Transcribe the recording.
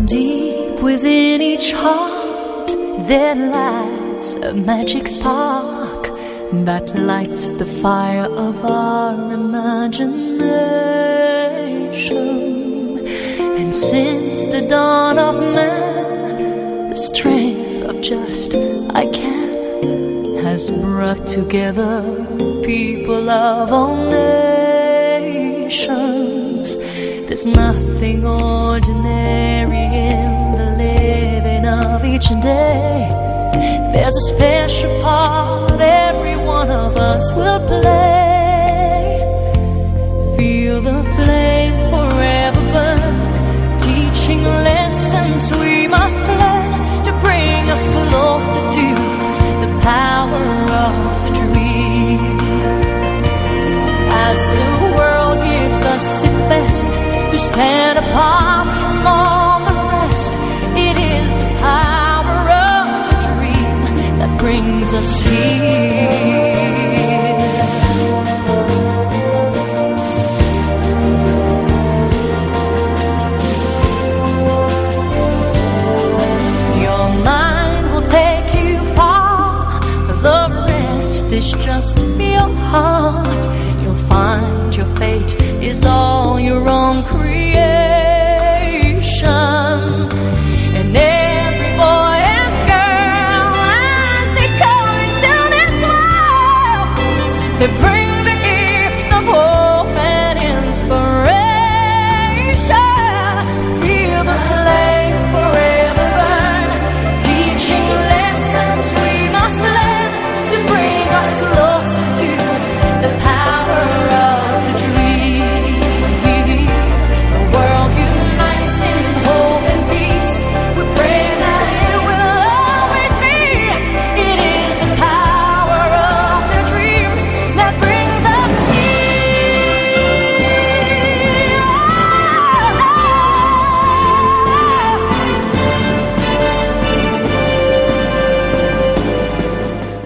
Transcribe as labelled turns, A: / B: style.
A: Deep within each heart there lies a magic spark that lights the fire of our imagination. And since the dawn of man, the strength of just I can has brought together people of all nations. There's nothing ordinary in the living of each day. There's a special part every one of us will play. Feel the flame forever burn, teaching lessons we must learn to bring us closer to the power of the dream. As the world gives us its best to stand apart from all the rest, it is the power of the dream that brings us here. Your mind will take you far, the rest is just your heart. You'll find your fate is all your own creation. And every boy and girl, as they come into this world, they